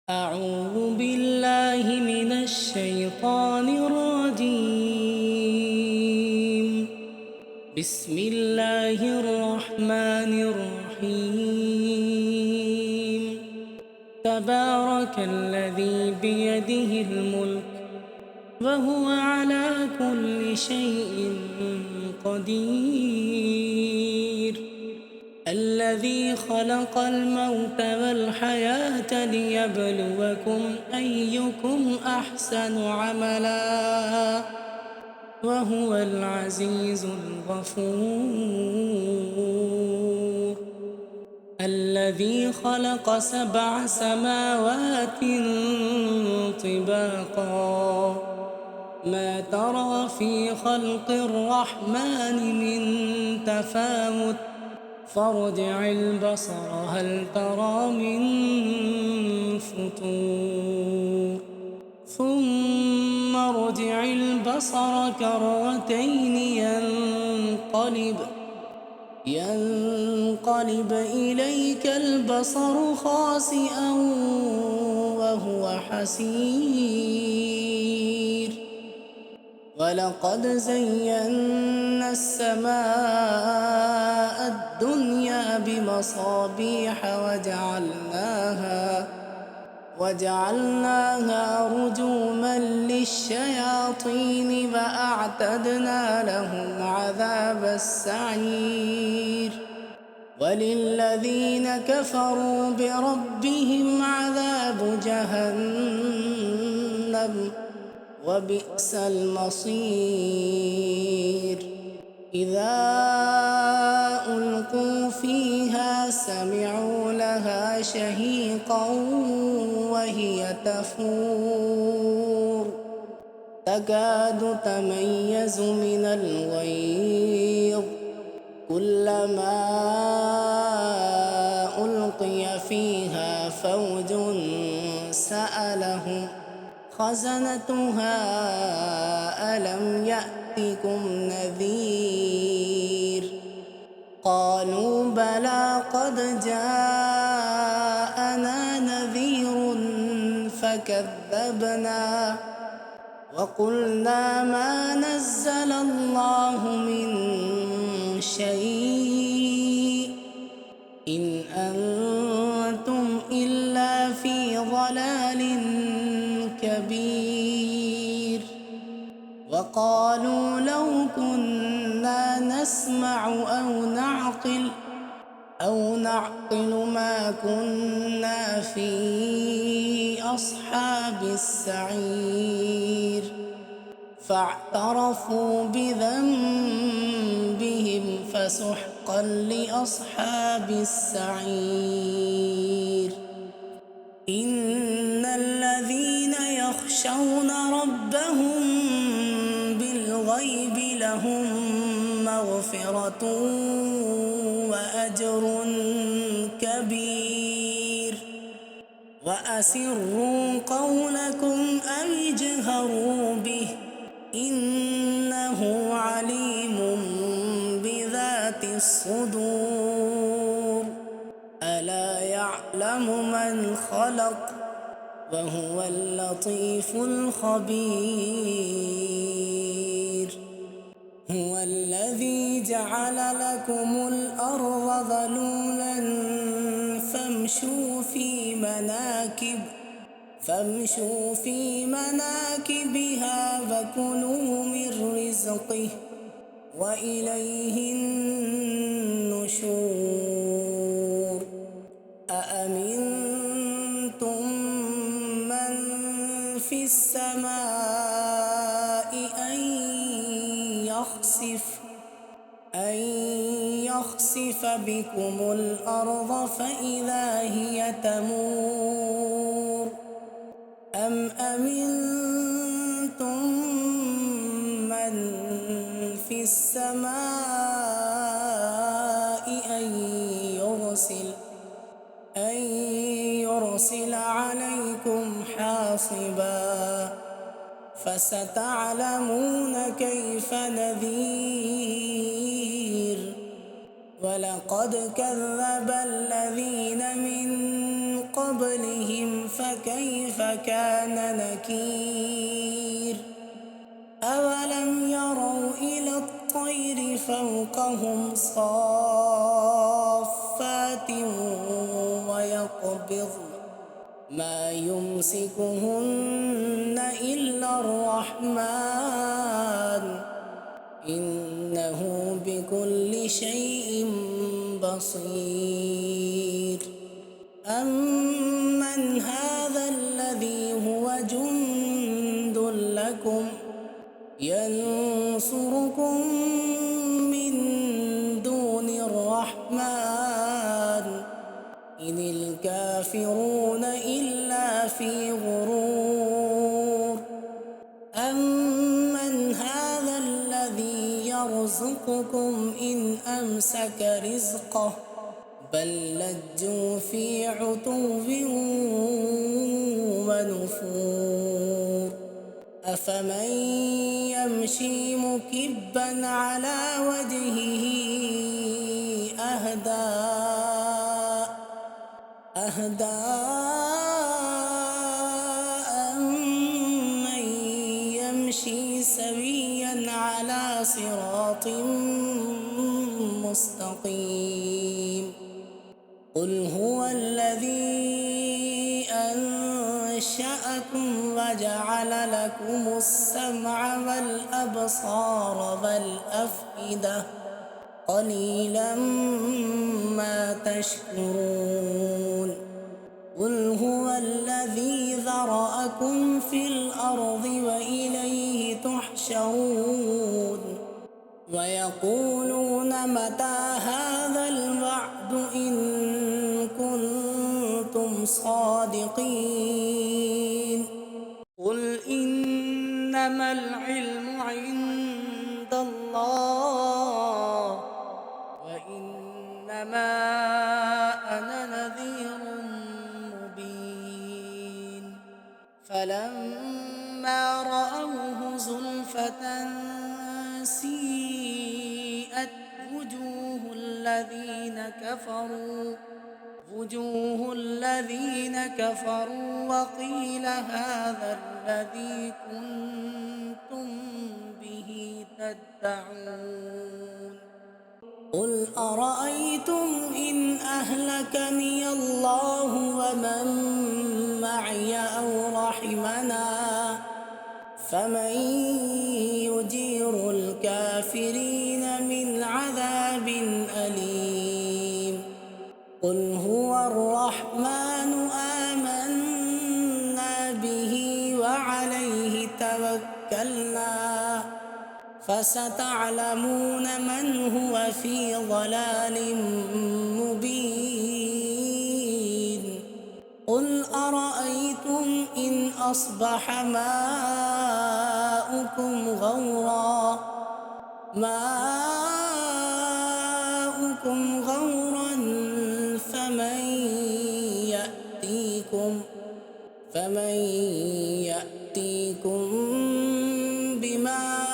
أعوذ بالله من الشيطان الرجيم. بسم الله الرحمن الرحيم. تبارك الذي بيده الملك وهو على كل شيء قدير. الذي خلق الموت والحياة ليبلوكم أيكم أحسن عملا وهو العزيز الغفور. الذي خلق 7 سماوات طباقا ما ترى في خلق الرحمن من تفاوت فارجع البصر هل ترى من فطور ثم ارجع البصر كرتين ينقلب إليك البصر خاسئا وهو حسير. ولقد زينا السماء الدنيا بمصابيح وجعلناها رجوما للشياطين وأعتدنا لهم عذاب السعير. وللذين كفروا بربهم عذاب جهنم وبئس المصير. إذا ألقوا فيها سمعوا لها شهيقا وهي تفور تكاد تميز من الغيظ كلما ألقي فيها فوج سألهم خزنتها ألم يأتكم نذير. قالوا بلى قد جاءنا نذير فكذبنا وقلنا ما نزل الله من شيء إن أنتم إلا في ضلال كبير. وقالوا لو كنا نسمع أو نعقل ما كنا في أصحاب السعير. فاعترفوا بذنبهم فسحقا لأصحاب السعير. إن الذين يخشون ربهم بالغيب لهم مغفرة وأجر كبير. وأسروا قولكم أو اجهروا به إنه عليم بذات الصدور. ألا يعلم من خلق وهو اللطيف الخبير. هو الذي جعل لكم الأرض ذلولا فامشوا في مناكبها وكلوا من رزقه وإليه النشور. أأمنتم من في السماء أن يخسف بكم الأرض فإذا هي تمور أم أمنتم من في السماء أن يرسل عليكم حاصبا فستعلمون كيف نذير. ولقد كذب الذين من قبلهم فكيف كيف كان نكير أولم يروا إلى الطير فوقهم صافات ويقبضن ما يمسكهن إلا الرحمن إنه بكل شيء بصير أمن هذا الذي هو جند لكم ينصركم من دون الرحمن إن الكافرون إلا في غرور أمن هذا الذي يرزقكم إن أمسك رزقه بل لجوا في عتو ونفور أفمن يمشي مكبا على وجهه أهدى أمن يمشي سويا على صراط مستقيم قل هو الذي أنشأكم وجعل لكم السمع والأبصار والأفئدة قليلا ما تشكرون قل هو الذي ذرأكم في الأرض وإليه تحشرون ويقولون متى هذا الوعد إن كنتم صادقين قل إنما العلم عند الله وإنما أنا نذير مبين فلما رأوه زلفة سيئت وجوه الذين كفروا وقيل هذا الذي كنتم به تدعون قل أرأيتم إن أهلكني الله ومن معي أو رحمنا فمن يجير الكافرين من عذاب أليم قل هو الرحمن آمنا به وعليه توكلنا فستعلمون من هو في ضلال مبين قل أرأيتم إن أصبح ماؤكم غورا فمن يأتيكم بماء